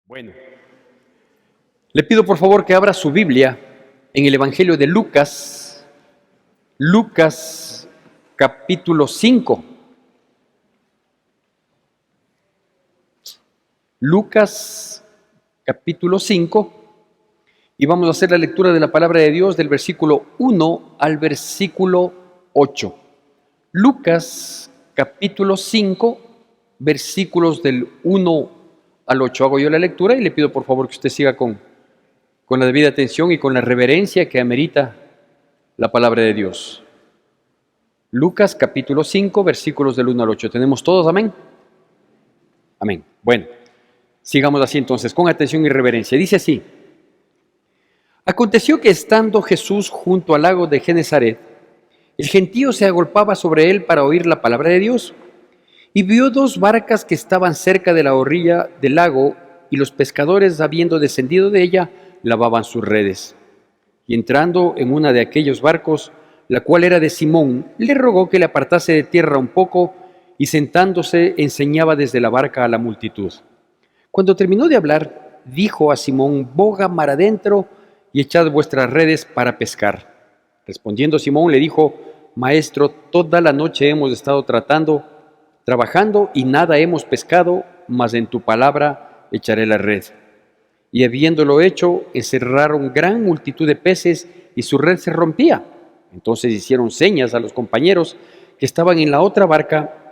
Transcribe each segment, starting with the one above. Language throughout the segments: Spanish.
Bueno, le pido por favor que abra su Biblia en el Evangelio de Lucas, Lucas capítulo 5. Lucas capítulo 5, y vamos a hacer la lectura de la palabra de Dios del versículo 1 al versículo 8. Lucas capítulo 5, versículos del 1 al 8. Hago yo la lectura y le pido por favor que usted siga con la debida atención y con la reverencia que amerita la palabra de Dios. Lucas capítulo 5, versículos del 1 al 8. ¿Tenemos todos? Amén. Amén. Bueno, sigamos así entonces, con atención y reverencia. Dice así: Aconteció que estando Jesús junto al lago de Genesaret, el gentío se agolpaba sobre él para oír la palabra de Dios, y vio dos barcas que estaban cerca de la orilla del lago, y los pescadores, habiendo descendido de ella, lavaban sus redes. Y entrando en una de aquellos barcos, la cual era de Simón, le rogó que le apartase de tierra un poco, y sentándose enseñaba desde la barca a la multitud. Cuando terminó de hablar, dijo a Simón: boga mar adentro y echad vuestras redes para pescar. Respondiendo Simón le dijo: Maestro, toda la noche hemos estado trabajando y nada hemos pescado, mas en tu palabra echaré la red. Y habiéndolo hecho, encerraron gran multitud de peces y su red se rompía. Entonces hicieron señas a los compañeros que estaban en la otra barca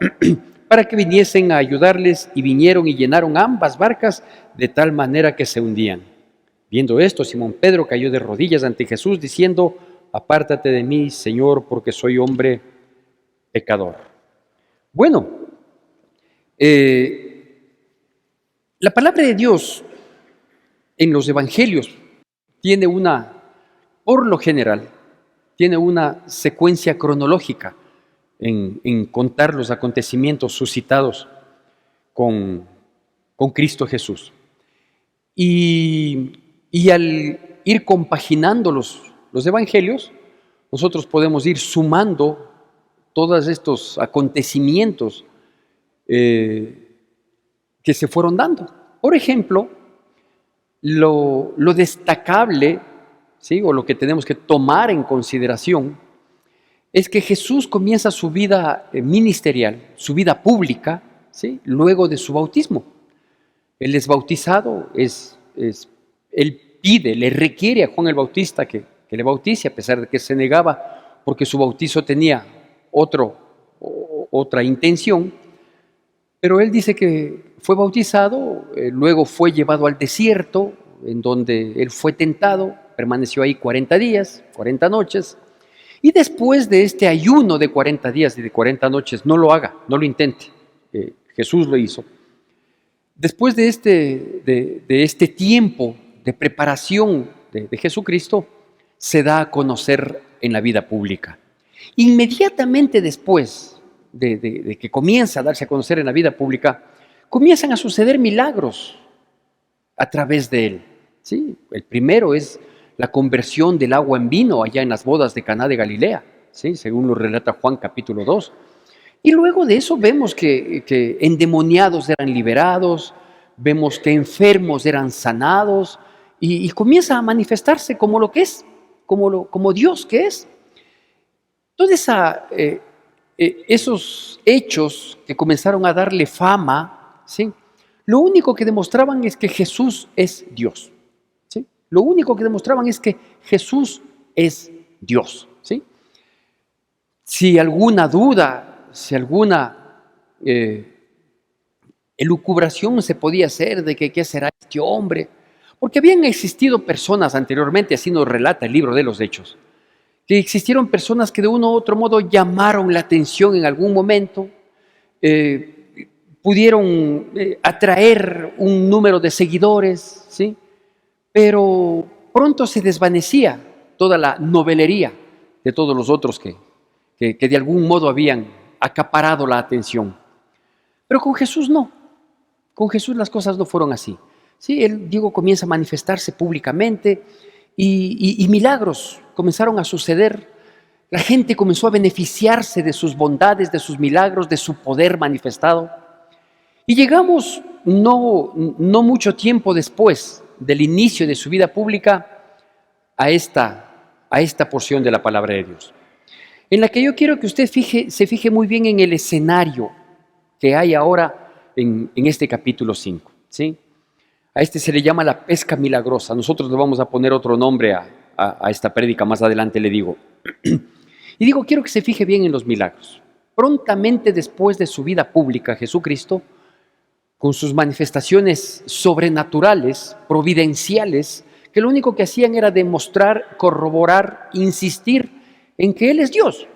para que viniesen a ayudarles, y vinieron y llenaron ambas barcas de tal manera que se hundían. Viendo esto, Simón Pedro cayó de rodillas ante Jesús diciendo: Apártate de mí, Señor, porque soy hombre pecador. Bueno, la palabra de Dios en los evangelios tiene por lo general, tiene una secuencia cronológica en contar los acontecimientos suscitados con Cristo Jesús. Y al ir compaginando los evangelios, nosotros podemos ir sumando todos estos acontecimientos que se fueron dando. Por ejemplo, lo destacable, ¿sí?, o lo que tenemos que tomar en consideración, es que Jesús comienza su vida ministerial, su vida pública, ¿sí?, luego de su bautismo. Él es bautizado, él pide, le requiere a Juan el Bautista que le bautice, a pesar de que se negaba porque su bautizo tenía otra intención. Pero él dice que fue bautizado, luego fue llevado al desierto, en donde él fue tentado, permaneció ahí 40 días, 40 noches, y después de este ayuno de 40 días y de 40 noches, no lo haga, no lo intente, Jesús lo hizo. Después de este tiempo de preparación de Jesucristo, se da a conocer en la vida pública. Inmediatamente después de que comienza a darse a conocer en la vida pública, comienzan a suceder milagros a través de él, ¿sí? El primero es la conversión del agua en vino allá en las bodas de Caná de Galilea, ¿sí?, según lo relata Juan capítulo 2. Y luego de eso vemos que endemoniados eran liberados, vemos que enfermos eran sanados, y comienza a manifestarse como lo que es, como Dios que es. Entonces esos hechos que comenzaron a darle fama, ¿sí?, lo único que demostraban es que Jesús es Dios, ¿sí? Lo único que demostraban es que Jesús es Dios, ¿sí? Si alguna duda, si alguna elucubración se podía hacer de que qué será este hombre, porque habían existido personas anteriormente, así nos relata el libro de los Hechos, que existieron personas que de uno u otro modo llamaron la atención en algún momento, pudieron atraer un número de seguidores, ¿sí?, pero pronto se desvanecía toda la novelería de todos los otros que de algún modo habían acaparado la atención. Pero con Jesús no, con Jesús las cosas no fueron así. Sí, él, comienza a manifestarse públicamente y milagros comenzaron a suceder. La gente comenzó a beneficiarse de sus bondades, de sus milagros, de su poder manifestado. Y llegamos no mucho tiempo después del inicio de su vida pública a esta porción de la palabra de Dios, en la que yo quiero que usted se fije muy bien en el escenario que hay ahora en este capítulo 5, ¿sí? A este se le llama la pesca milagrosa. Nosotros le vamos a poner otro nombre a esta prédica, más adelante le digo. Y digo, quiero que se fije bien en los milagros. Prontamente después de su vida pública, Jesucristo, con sus manifestaciones sobrenaturales, providenciales, que lo único que hacían era demostrar, corroborar, insistir en que Él es Dios.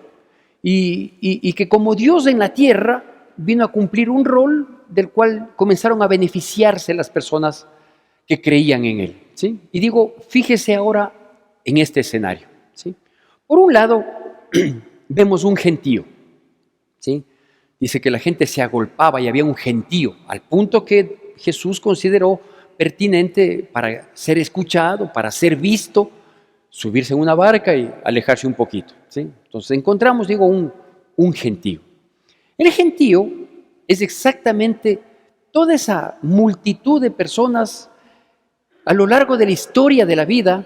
Y que como Dios en la tierra vino a cumplir un rol del cual comenzaron a beneficiarse las personas que creían en Él, ¿sí? Y digo, fíjese ahora en este escenario, ¿sí? Por un lado, vemos un gentío, ¿sí? Dice que la gente se agolpaba y había un gentío, al punto que Jesús consideró pertinente para ser escuchado, para ser visto, subirse en una barca y alejarse un poquito, ¿sí? Entonces encontramos, digo, un gentío. El gentío es exactamente toda esa multitud de personas a lo largo de la historia de la vida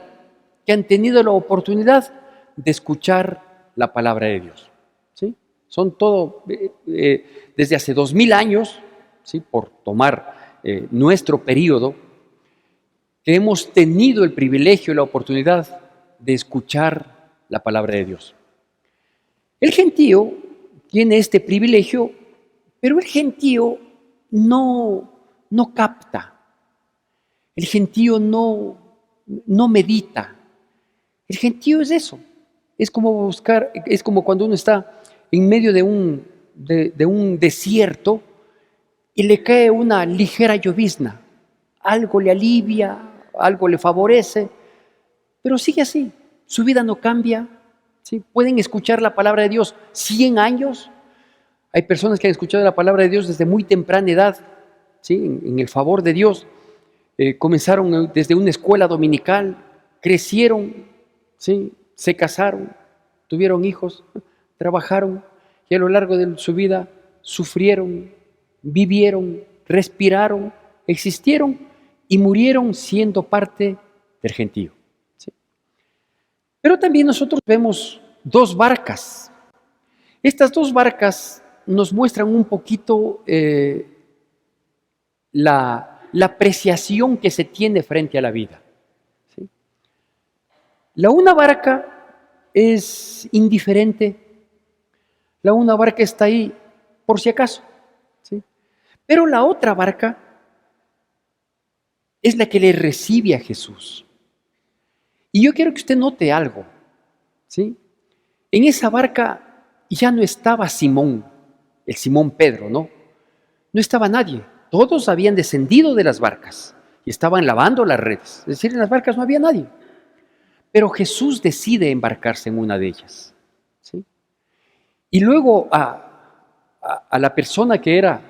que han tenido la oportunidad de escuchar la palabra de Dios, ¿sí? Son todo, desde hace 2000 años, ¿sí? Por tomar nuestro periodo, que hemos tenido el privilegio y la oportunidad de escuchar la palabra de Dios. El gentío tiene este privilegio, pero el gentío no capta, el gentío no medita. El gentío es eso, es como cuando uno está en medio de un desierto y le cae una ligera llovizna, algo le alivia, algo le favorece, pero sigue así, su vida no cambia, ¿sí? Pueden escuchar la palabra de Dios 100 años, hay personas que han escuchado la palabra de Dios desde muy temprana edad, ¿sí? En el favor de Dios, comenzaron desde una escuela dominical, crecieron, ¿sí? Se casaron, tuvieron hijos, trabajaron y a lo largo de su vida sufrieron, vivieron, respiraron, existieron y murieron siendo parte del gentío, ¿sí? Pero también nosotros vemos dos barcas. Estas dos barcas nos muestran un poquito la apreciación que se tiene frente a la vida, ¿sí? La una barca es indiferente, la una barca está ahí por si acaso, ¿sí? Pero la otra barca es la que le recibe a Jesús. Y yo quiero que usted note algo, ¿sí? En esa barca ya no estaba Simón, el Simón Pedro, ¿no? No estaba nadie. Todos habían descendido de las barcas y estaban lavando las redes. Es decir, en las barcas no había nadie. Pero Jesús decide embarcarse en una de ellas, ¿sí? Y luego a la persona que era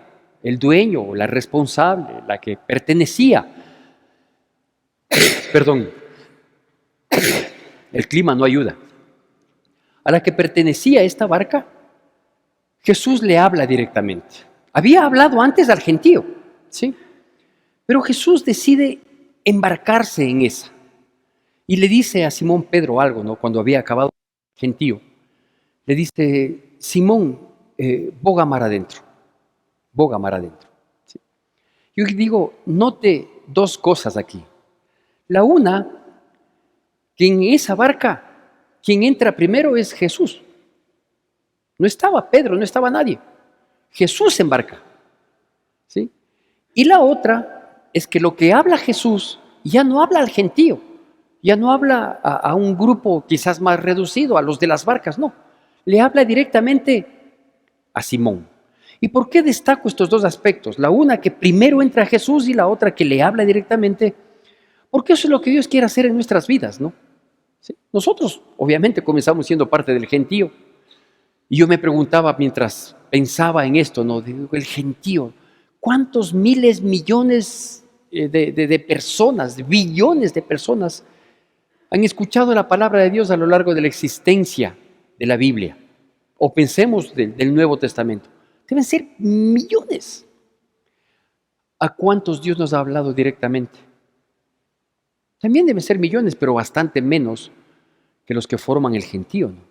el dueño, la responsable, la que pertenecía, perdón, el clima no ayuda, a la que pertenecía esta barca, Jesús le habla directamente. Había hablado antes al gentío, ¿sí? Pero Jesús decide embarcarse en esa. Y le dice a Simón Pedro algo, ¿no? Cuando había acabado el gentío. Le dice, Simón, boga mar adentro. Boga mar adentro, ¿sí? Yo digo, note dos cosas aquí. La una, que en esa barca, quien entra primero es Jesús. No estaba Pedro, no estaba nadie. Jesús embarca, ¿sí? Y la otra es que lo que habla Jesús ya no habla al gentío, ya no habla a un grupo quizás más reducido, a los de las barcas, no. Le habla directamente a Simón. ¿Y por qué destaco estos dos aspectos? La una que primero entra Jesús y la otra que le habla directamente, porque eso es lo que Dios quiere hacer en nuestras vidas, ¿no? ¿Sí? Nosotros obviamente comenzamos siendo parte del gentío. Y yo me preguntaba mientras pensaba en esto, ¿no? Digo, el gentío, ¿cuántos miles, millones de personas, de billones de personas han escuchado la palabra de Dios a lo largo de la existencia de la Biblia? O pensemos del Nuevo Testamento. Deben ser millones. ¿A cuántos Dios nos ha hablado directamente? También deben ser millones, pero bastante menos que los que forman el gentío, ¿no?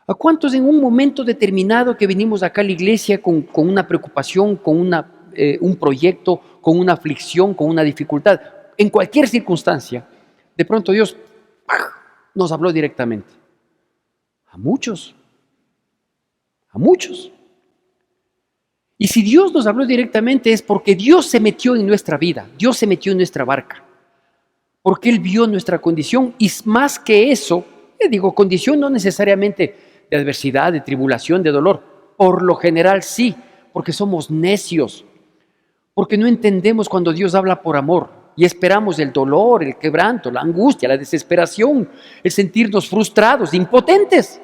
¿A cuántos en un momento determinado que venimos acá a la iglesia con una preocupación, con un proyecto, con una aflicción, con una dificultad, en cualquier circunstancia, de pronto Dios ¡pah!, nos habló directamente? A muchos, a muchos. Y si Dios nos habló directamente es porque Dios se metió en nuestra vida, Dios se metió en nuestra barca, porque Él vio nuestra condición y más que eso, digo, condición no necesariamente de adversidad, de tribulación, de dolor, por lo general sí, porque somos necios, porque no entendemos cuando Dios habla por amor y esperamos el dolor, el quebranto, la angustia, la desesperación, el sentirnos frustrados, impotentes.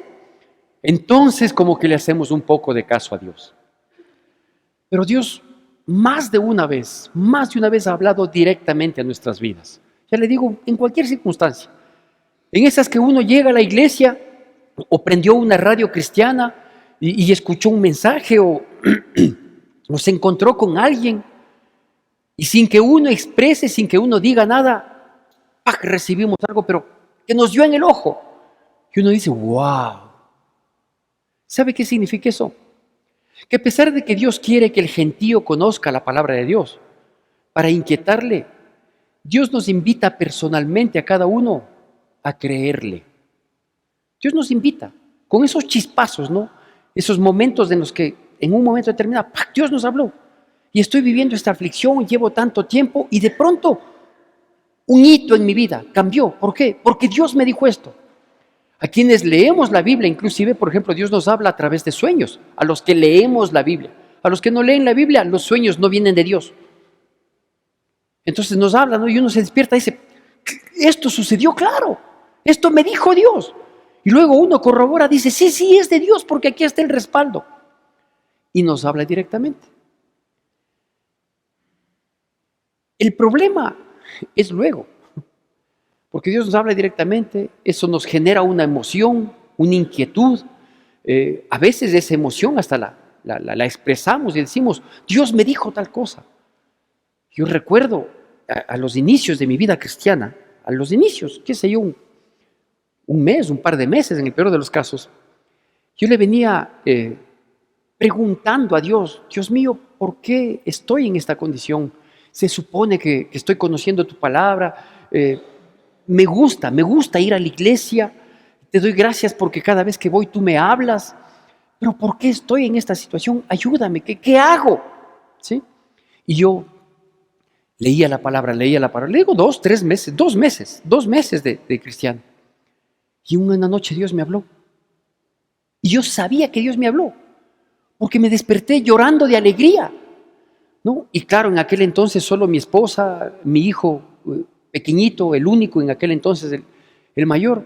Entonces como que le hacemos un poco de caso a Dios. Pero Dios más de una vez ha hablado directamente a nuestras vidas. Ya le digo, en cualquier circunstancia. En esas que uno llega a la iglesia o prendió una radio cristiana y escuchó un mensaje o se encontró con alguien y sin que uno exprese, sin que uno diga nada, ¡pac!, recibimos algo, pero que nos dio en el ojo. Y uno dice, wow. ¿Sabe qué significa eso? Que a pesar de que Dios quiere que el gentío conozca la palabra de Dios, para inquietarle, Dios nos invita personalmente a cada uno a creerle. Dios nos invita con esos chispazos, ¿no? Esos momentos en los que en un momento determinado, ¡pac!, Dios nos habló. Y estoy viviendo esta aflicción, llevo tanto tiempo y de pronto un hito en mi vida cambió. ¿Por qué? Porque Dios me dijo esto. A quienes leemos la Biblia, inclusive, por ejemplo, Dios nos habla a través de sueños, a los que leemos la Biblia. A los que no leen la Biblia, los sueños no vienen de Dios. Entonces nos habla, ¿no? Y uno se despierta y dice, esto sucedió, claro, esto me dijo Dios. Y luego uno corrobora, dice, sí, es de Dios, porque aquí está el respaldo. Y nos habla directamente. El problema es luego. Porque Dios nos habla directamente, eso nos genera una emoción, una inquietud. A veces esa emoción hasta la expresamos y decimos, Dios me dijo tal cosa. Yo recuerdo a los inicios de mi vida cristiana, a los inicios, qué sé yo, un mes, un par de meses en el peor de los casos, yo le venía preguntando a Dios, Dios mío, ¿por qué estoy en esta condición? Se supone que estoy conociendo tu palabra, me gusta ir a la iglesia, te doy gracias porque cada vez que voy tú me hablas, pero ¿por qué estoy en esta situación? Ayúdame, ¿qué hago? ¿Sí? Y yo leía la palabra, le digo 2 meses de cristiano. Y una noche Dios me habló. Y yo sabía que Dios me habló, porque me desperté llorando de alegría, ¿no? Y claro, en aquel entonces solo mi esposa, mi hijo pequeñito, el único en aquel entonces, el mayor.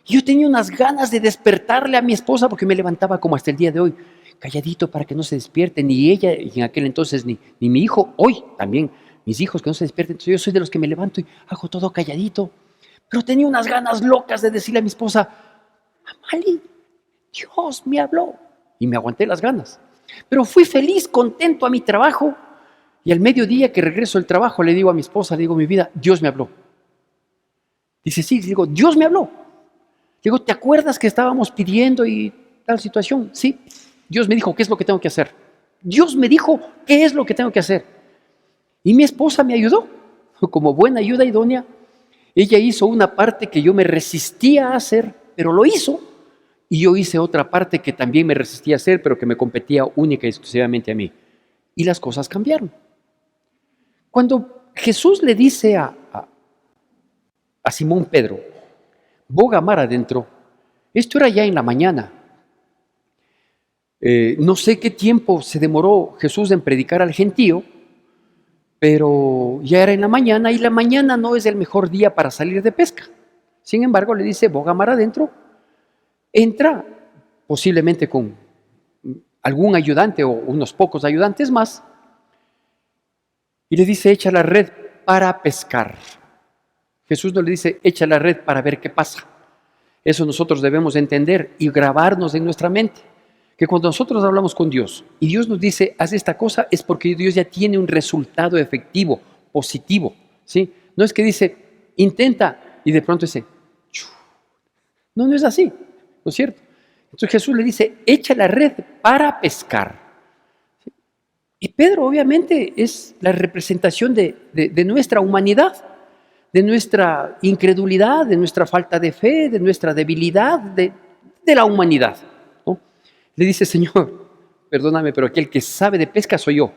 Y yo tenía unas ganas de despertarle a mi esposa porque me levantaba como hasta el día de hoy, calladito para que no se despierte, ni ella, y en aquel entonces ni mi hijo, hoy también, mis hijos que no se despierten. Entonces yo soy de los que me levanto y hago todo calladito. Pero tenía unas ganas locas de decirle a mi esposa, Amali, Dios me habló. Y me aguanté las ganas. Pero fui feliz, contento a mi trabajo. Y al mediodía que regreso del trabajo le digo a mi esposa, le digo, mi vida, Dios me habló. Dice, sí, le digo, Dios me habló. Le digo, ¿te acuerdas que estábamos pidiendo y tal situación? Sí, Dios me dijo qué es lo que tengo que hacer. Dios me dijo qué es lo que tengo que hacer. Y mi esposa me ayudó, como buena ayuda idónea. Ella hizo una parte que yo me resistía a hacer, pero lo hizo. Y yo hice otra parte que también me resistía a hacer, pero que me competía única y exclusivamente a mí. Y las cosas cambiaron. Cuando Jesús le dice a Simón Pedro, boga mar adentro, esto era ya en la mañana. No sé qué tiempo se demoró Jesús en predicar al gentío, pero ya era en la mañana y la mañana no es el mejor día para salir de pesca. Sin embargo, le dice, boga mar adentro, entra posiblemente con algún ayudante o unos pocos ayudantes más y le dice, echa la red para pescar. Jesús no le dice, echa la red para ver qué pasa. Eso nosotros debemos entender y grabarnos en nuestra mente, que cuando nosotros hablamos con Dios y Dios nos dice, haz esta cosa, es porque Dios ya tiene un resultado efectivo, positivo, ¿sí? No es que dice, intenta, y de pronto dice, "Chu". No, no es así, ¿no es cierto? Entonces Jesús le dice, echa la red para pescar. ¿Sí? Y Pedro obviamente es la representación de nuestra humanidad, de nuestra incredulidad, de nuestra falta de fe, de nuestra debilidad, de la humanidad, ¿no? Le dice, Señor, perdóname, pero aquel que sabe de pesca soy yo.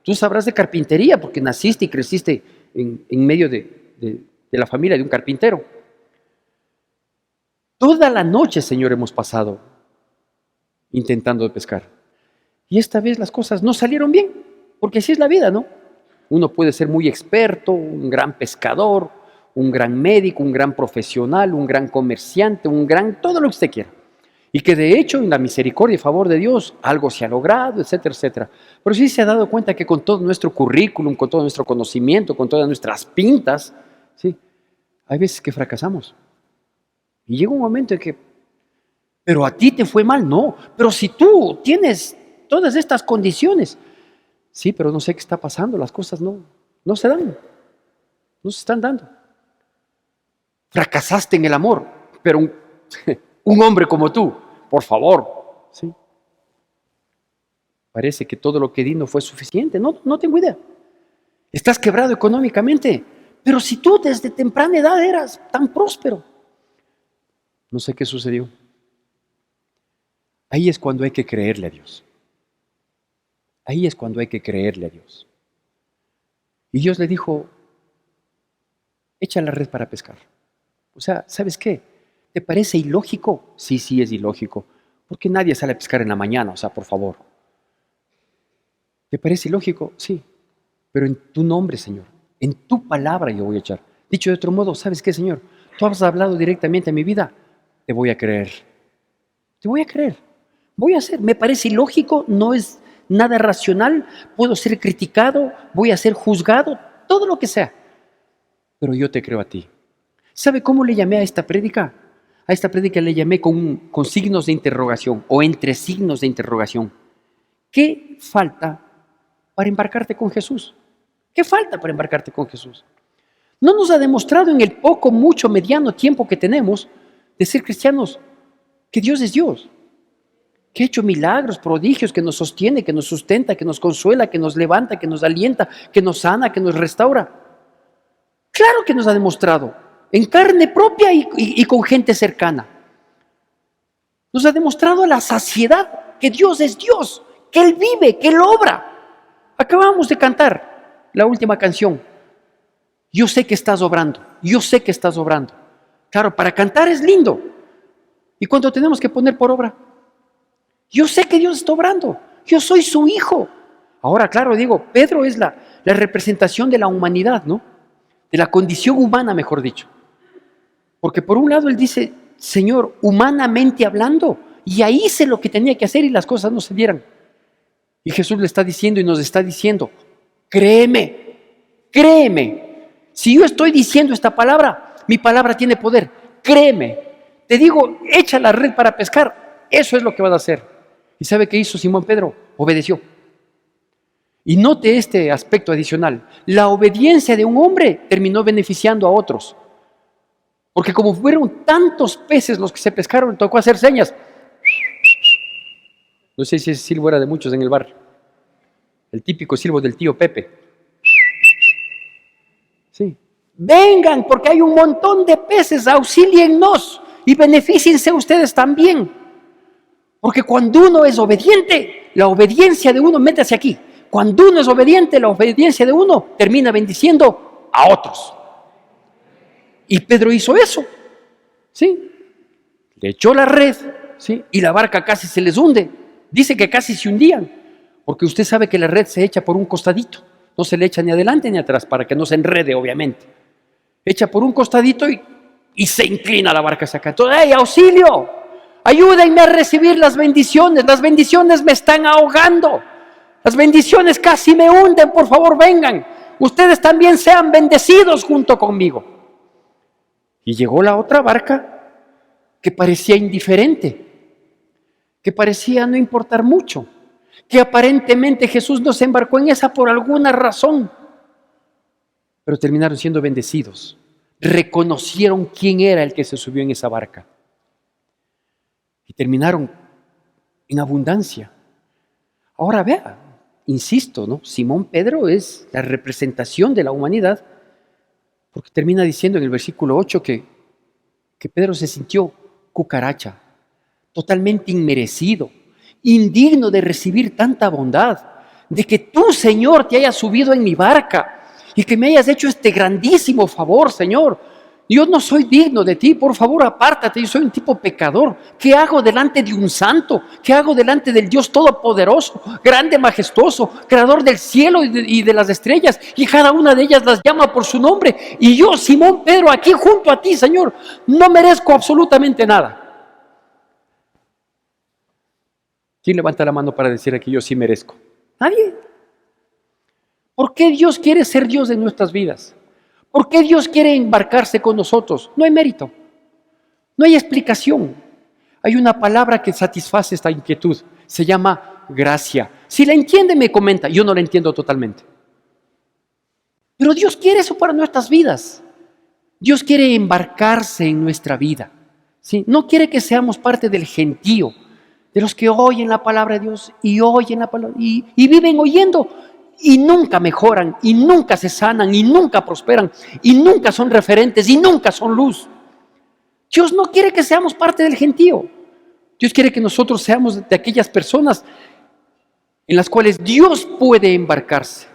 Tú sabrás de carpintería porque naciste y creciste en medio de la familia de un carpintero. Toda la noche, Señor, hemos pasado intentando pescar. Y esta vez las cosas no salieron bien, porque así es la vida, ¿no? Uno puede ser muy experto, un gran pescador, un gran médico, un gran profesional, un gran comerciante, todo lo que usted quiera. Y que de hecho, en la misericordia y favor de Dios, algo se ha logrado, etcétera, etcétera. Pero sí se ha dado cuenta que con todo nuestro currículum, con todo nuestro conocimiento, con todas nuestras pintas, sí, hay veces que fracasamos. Y llega un momento en que, pero a ti te fue mal, no. Pero si tú tienes todas estas condiciones, sí, pero no sé qué está pasando, las cosas no se dan, no se están dando. Fracasaste en el amor, pero un hombre como tú, por favor, ¿sí? Parece que todo lo que di no fue suficiente, no tengo idea. Estás quebrado económicamente, pero si tú desde temprana edad eras tan próspero. No sé qué sucedió. Ahí es cuando hay que creerle a Dios. Ahí es cuando hay que creerle a Dios. Y Dios le dijo, echa la red para pescar. O sea, ¿sabes qué? ¿Te parece ilógico? Sí, es ilógico. Porque nadie sale a pescar en la mañana, o sea, por favor. ¿Te parece ilógico? Sí. Pero en tu nombre, Señor, en tu palabra yo voy a echar. Dicho de otro modo, ¿sabes qué, Señor? Tú has hablado directamente a mi vida. Te voy a creer. Te voy a creer. Voy a hacer. Me parece ilógico, no es nada racional. Puedo ser criticado, voy a ser juzgado, todo lo que sea. Pero yo te creo a ti. ¿Sabe cómo le llamé a esta prédica? A esta prédica le llamé con signos de interrogación o entre signos de interrogación. ¿Qué falta para embarcarte con Jesús? ¿Qué falta para embarcarte con Jesús? ¿No nos ha demostrado en el poco, mucho, mediano tiempo que tenemos de ser cristianos que Dios es Dios? Que ha hecho milagros, prodigios, que nos sostiene, que nos sustenta, que nos consuela, que nos levanta, que nos alienta, que nos sana, que nos restaura. Claro que nos ha demostrado, en carne propia y con gente cercana. Nos ha demostrado a la saciedad que Dios es Dios, que Él vive, que Él obra. Acabamos de cantar la última canción. Yo sé que estás obrando, yo sé que estás obrando. Claro, para cantar es lindo. ¿Y cuánto tenemos que poner por obra? Yo sé que Dios está obrando, yo soy su hijo. Ahora, claro, digo, Pedro es la representación de la humanidad, ¿no? De la condición humana, mejor dicho. Porque por un lado él dice, Señor, humanamente hablando, y ahí hice lo que tenía que hacer y las cosas no se dieran. Y Jesús le está diciendo y nos está diciendo, créeme, si yo estoy diciendo esta palabra, mi palabra tiene poder, créeme. Te digo, echa la red para pescar, eso es lo que vas a hacer. ¿Y sabe qué hizo Simón Pedro? Obedeció. Y note este aspecto adicional, la obediencia de un hombre terminó beneficiando a otros. Porque como fueron tantos peces los que se pescaron, tocó hacer señas. No sé si ese silbo era de muchos en el bar. El típico silbo del tío Pepe. Sí. Vengan, porque hay un montón de peces, auxíliennos y beneficíense ustedes también. Porque cuando uno es obediente, la obediencia de uno, métase aquí. Cuando uno es obediente, la obediencia de uno termina bendiciendo a otros. Y Pedro hizo eso, ¿sí? Le echó la red, ¿sí? Y la barca casi se les hunde. Dice que casi se hundían, porque usted sabe que la red se echa por un costadito. No se le echa ni adelante ni atrás, para que no se enrede, obviamente. Echa por un costadito y se inclina la barca hacia acá. Entonces, ¡hey, auxilio! Ayúdenme a recibir las bendiciones me están ahogando. Las bendiciones casi me hunden, por favor vengan. Ustedes también sean bendecidos junto conmigo. Y llegó la otra barca que parecía indiferente. que parecía no importar mucho, que aparentemente Jesús no se embarcó en esa por alguna razón, pero terminaron siendo bendecidos. Reconocieron quién era el que se subió en esa barca y terminaron en abundancia. Ahora vea, insisto, ¿no? Simón Pedro es la representación de la humanidad, porque termina diciendo en el versículo 8 que Pedro se sintió cucaracha, totalmente inmerecido, indigno de recibir tanta bondad, de que tú, Señor, te hayas subido en mi barca y que me hayas hecho este grandísimo favor, Señor. Yo no soy digno de ti, por favor, apártate, yo soy un tipo pecador. ¿Qué hago delante de un santo? ¿Qué hago delante del Dios Todopoderoso, grande, majestuoso, creador del cielo y de las estrellas? Y cada una de ellas las llama por su nombre. Y yo, Simón Pedro, aquí junto a ti, Señor, no merezco absolutamente nada. ¿Quién levanta la mano para decir aquí yo sí merezco? Nadie. ¿Por qué Dios quiere ser Dios de nuestras vidas? ¿Por qué Dios quiere embarcarse con nosotros? No hay mérito, no hay explicación. Hay una palabra que satisface esta inquietud, se llama gracia. Si la entiende, me comenta, yo no la entiendo totalmente. Pero Dios quiere eso para nuestras vidas. Dios quiere embarcarse en nuestra vida, ¿sí? No quiere que seamos parte del gentío, de los que oyen la palabra de Dios y oyen la palabra y viven oyendo y nunca mejoran y nunca se sanan y nunca prosperan y nunca son referentes y nunca son luz. Dios no quiere que seamos parte del gentío. Dios quiere que nosotros seamos de aquellas personas en las cuales Dios puede embarcarse.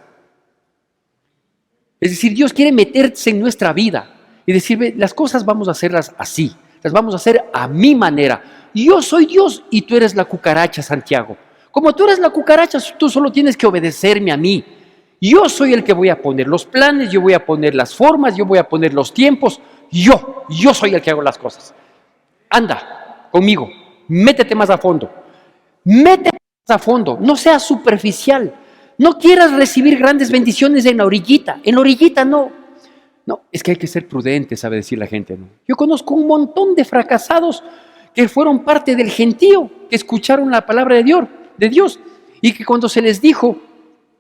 Es decir, Dios quiere meterse en nuestra vida y decir, las cosas vamos a hacerlas así, las vamos a hacer a mi manera. Yo soy Dios y tú eres la cucaracha, Santiago. Como tú eres la cucaracha, tú solo tienes que obedecerme a mí. Yo soy el que voy a poner los planes, yo voy a poner las formas, yo voy a poner los tiempos. Yo soy el que hago las cosas. Anda conmigo, métete más a fondo. Métete más a fondo, no seas superficial. No quieras recibir grandes bendiciones en la orillita no. No, es que hay que ser prudente, sabe decir la gente, ¿no? Yo conozco un montón de fracasados que fueron parte del gentío, que escucharon la palabra de Dios, y que cuando se les dijo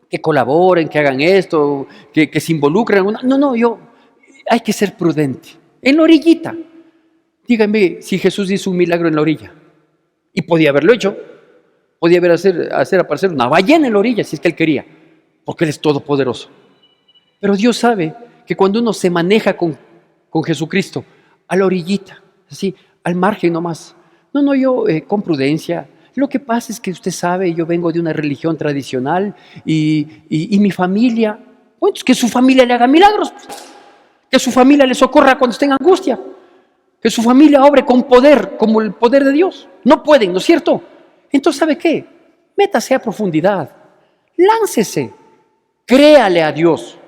que colaboren, que hagan esto, que se involucren, hay que ser prudente. En la orillita, díganme si Jesús hizo un milagro en la orilla, y podía haberlo hecho, podía hacer aparecer una ballena en la orilla, si es que Él quería, porque Él es todopoderoso. Pero Dios sabe que cuando uno se maneja con Jesucristo, a la orillita, así, al margen nomás. Yo con prudencia. Lo que pasa es que usted sabe, yo vengo de una religión tradicional y mi familia, bueno, que su familia le haga milagros, que su familia le socorra cuando esté en angustia, que su familia obre con poder, como el poder de Dios. No pueden, ¿no es cierto? Entonces, ¿sabe qué? Métase a profundidad, láncese, créale a Dios.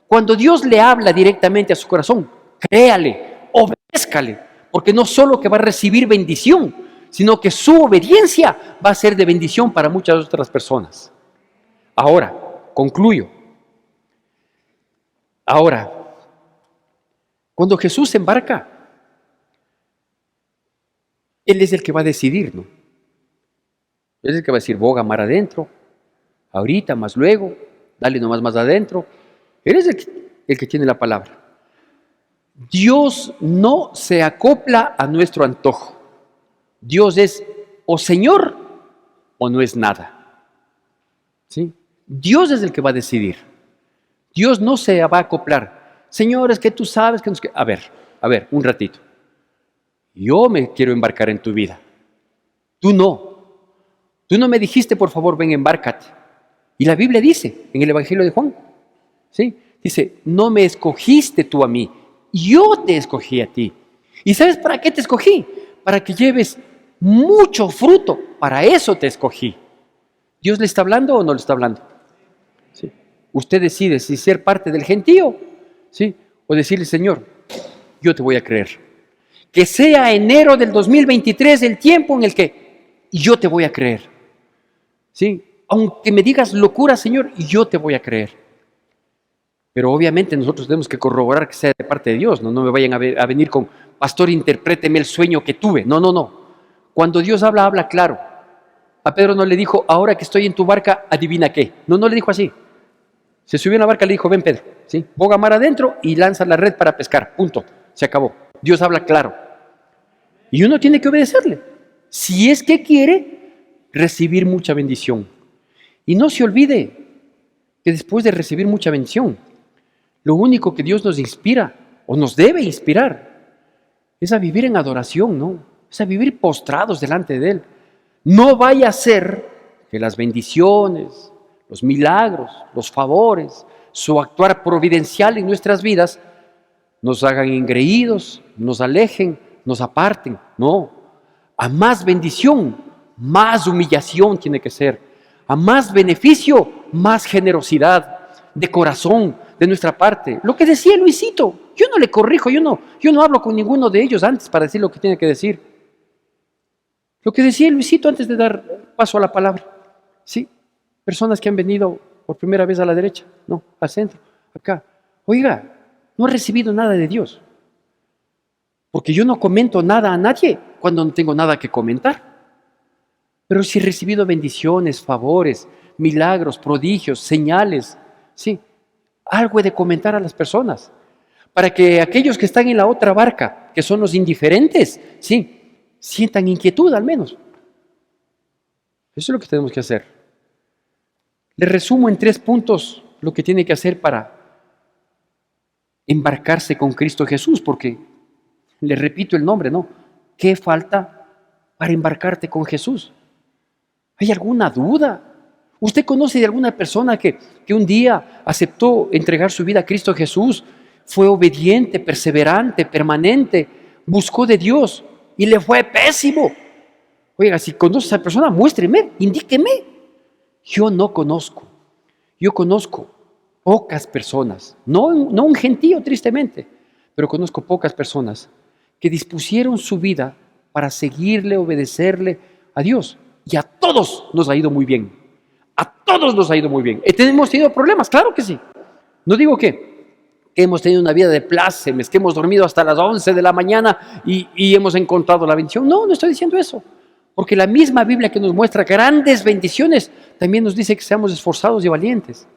Cuando Dios le habla directamente a su corazón, créale, obedézcale. Porque no solo que va a recibir bendición, sino que su obediencia va a ser de bendición para muchas otras personas. Ahora, concluyo. Ahora, cuando Jesús se embarca, Él es el que va a decidir, ¿no? Él es el que va a decir, boga mar adentro, ahorita, más luego, dale nomás más adentro. Él es el que tiene la palabra. Dios no se acopla a nuestro antojo. Dios es o Señor o no es nada. ¿Sí? Dios es el que va a decidir. Dios no se va a acoplar. Señor, es que tú sabes que... A ver, un ratito. Yo me quiero embarcar en tu vida. Tú no. Tú no me dijiste, por favor, ven, embárcate. Y la Biblia dice, en el Evangelio de Juan, ¿sí? Dice, no me escogiste tú a mí, yo te escogí a ti. ¿Y sabes para qué te escogí? Para que lleves mucho fruto. Para eso te escogí. ¿Dios le está hablando o no le está hablando? ¿Sí? Usted decide si ser parte del gentío, ¿sí? O decirle, Señor, yo te voy a creer. Que sea enero del 2023 el tiempo en el que yo te voy a creer. ¿Sí? Aunque me digas locura, Señor, yo te voy a creer. Pero obviamente nosotros tenemos que corroborar que sea de parte de Dios. No me vayan a venir con, pastor, interpréteme el sueño que tuve. No. Cuando Dios habla, habla claro. A Pedro no le dijo, ahora que estoy en tu barca, adivina qué. No, no le dijo así. Se subió en la barca y le dijo, ven Pedro, ¿sí? Boga mar adentro y lanza la red para pescar. Punto. Se acabó. Dios habla claro. Y uno tiene que obedecerle. Si es que quiere recibir mucha bendición. Y no se olvide que después de recibir mucha bendición, lo único que Dios nos inspira, o nos debe inspirar, es a vivir en adoración, ¿no? Es a vivir postrados delante de Él. No vaya a ser que las bendiciones, los milagros, los favores, su actuar providencial en nuestras vidas nos hagan engreídos, nos alejen, nos aparten. No, a más bendición, más humillación tiene que ser. A más beneficio, más generosidad de corazón de nuestra parte. Lo que decía Luisito, yo no le corrijo, yo no hablo con ninguno de ellos antes para decir lo que tiene que decir. Lo que decía Luisito antes de dar paso a la palabra. Sí, personas que han venido por primera vez a la derecha, no, al centro, acá. Oiga, no he recibido nada de Dios. Porque yo no comento nada a nadie cuando no tengo nada que comentar. Pero sí he recibido bendiciones, favores, milagros, prodigios, señales. Sí, algo he de comentar a las personas. Para que aquellos que están en la otra barca, que son los indiferentes, sí, sientan inquietud al menos. Eso es lo que tenemos que hacer. Le resumo en 3 puntos lo que tiene que hacer para embarcarse con Cristo Jesús, porque le repito el nombre, ¿no? ¿Qué falta para embarcarte con Jesús? ¿Hay alguna duda? ¿Usted conoce de alguna persona que un día aceptó entregar su vida a Cristo Jesús? Fue obediente, perseverante, permanente, buscó de Dios y le fue pésimo. Oiga, si conoce a esa persona, muéstreme, indíqueme. Yo no conozco. Yo conozco pocas personas, no un gentío tristemente, pero conozco pocas personas que dispusieron su vida para seguirle, obedecerle a Dios. Y a todos nos ha ido muy bien. A todos nos ha ido muy bien. ¿Hemos tenido problemas? Claro que sí. No digo que hemos tenido una vida de plácemes, que hemos dormido hasta las 11 de la mañana y hemos encontrado la bendición. No estoy diciendo eso. Porque la misma Biblia que nos muestra grandes bendiciones, también nos dice que seamos esforzados y valientes.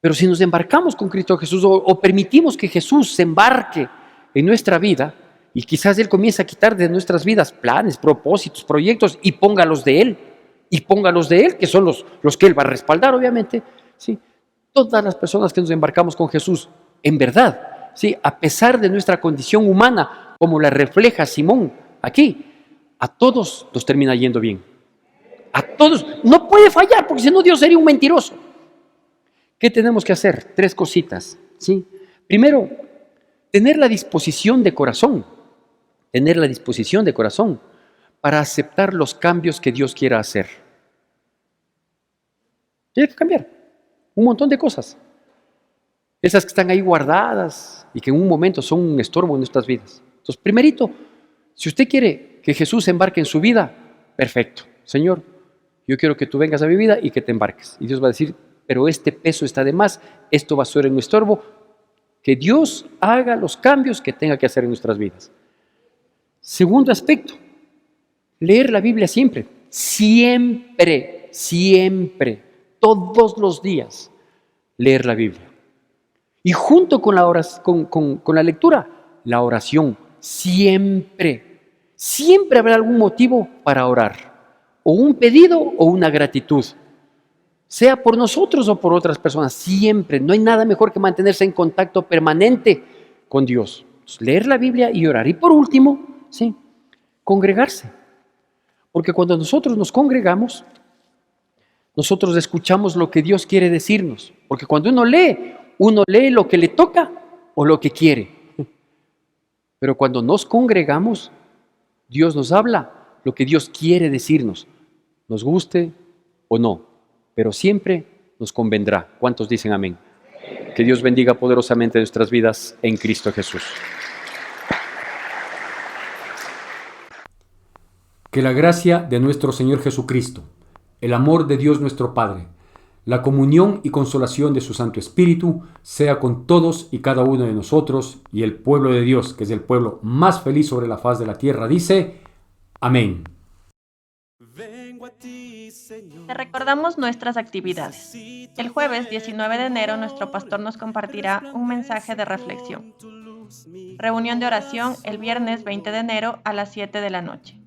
Pero si nos embarcamos con Cristo Jesús o permitimos que Jesús se embarque en nuestra vida, y quizás Él comience a quitar de nuestras vidas planes, propósitos, proyectos y póngalos de Él. Y póngalos de Él, que son los que Él va a respaldar, obviamente. ¿Sí? Todas las personas que nos embarcamos con Jesús, en verdad, ¿sí? A pesar de nuestra condición humana, como la refleja Simón aquí, a todos nos termina yendo bien. A todos. No puede fallar, porque si no Dios sería un mentiroso. ¿Qué tenemos que hacer? 3 cositas. ¿Sí? Primero, tener la disposición de corazón. Tener la disposición de corazón para aceptar los cambios que Dios quiera hacer. Tiene que cambiar un montón de cosas. Esas que están ahí guardadas y que en un momento son un estorbo en nuestras vidas. Entonces, primerito, si usted quiere que Jesús se embarque en su vida, perfecto. Señor, yo quiero que tú vengas a mi vida y que te embarques. Y Dios va a decir, pero este peso está de más, esto va a ser un estorbo. Que Dios haga los cambios que tenga que hacer en nuestras vidas. Segundo aspecto, leer la Biblia siempre, siempre, todos los días, leer la Biblia. Y junto con la lectura, la oración, siempre habrá algún motivo para orar, o un pedido o una gratitud, sea por nosotros o por otras personas, siempre. No hay nada mejor que mantenerse en contacto permanente con Dios. Entonces, leer la Biblia y orar. Y por último, sí, congregarse. Porque cuando nosotros nos congregamos, nosotros escuchamos lo que Dios quiere decirnos. Porque cuando uno lee lo que le toca o lo que quiere. Pero cuando nos congregamos, Dios nos habla lo que Dios quiere decirnos, nos guste o no, pero siempre nos convendrá. ¿Cuántos dicen amén? Que Dios bendiga poderosamente nuestras vidas en Cristo Jesús. Que la gracia de nuestro Señor Jesucristo, el amor de Dios nuestro Padre, la comunión y consolación de su Santo Espíritu sea con todos y cada uno de nosotros, y el pueblo de Dios, que es el pueblo más feliz sobre la faz de la tierra, dice: amén. Te recordamos nuestras actividades. El jueves 19 de enero nuestro pastor nos compartirá un mensaje de reflexión. Reunión de oración el viernes 20 de enero a las 7 de la noche.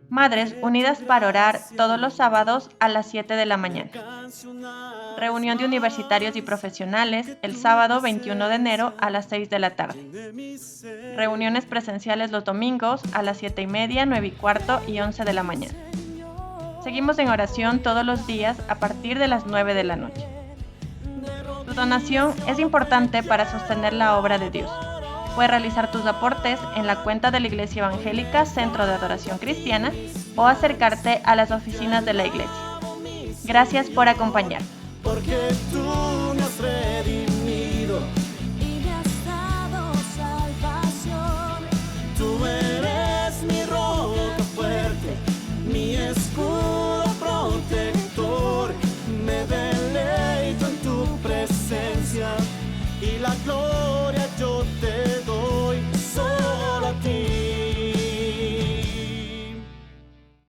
Madres unidas para orar todos los sábados a las 7 de la mañana. Reunión de universitarios y profesionales el sábado 21 de enero a las 6 de la tarde. Reuniones presenciales los domingos a las 7:30, 9:15 y 11 de la mañana. Seguimos en oración todos los días a partir de las 9 de la noche. Tu donación es importante para sostener la obra de Dios. Puedes realizar tus aportes en la cuenta de la Iglesia Evangélica Centro de Adoración Cristiana o acercarte a las oficinas de la iglesia. Gracias por acompañarnos.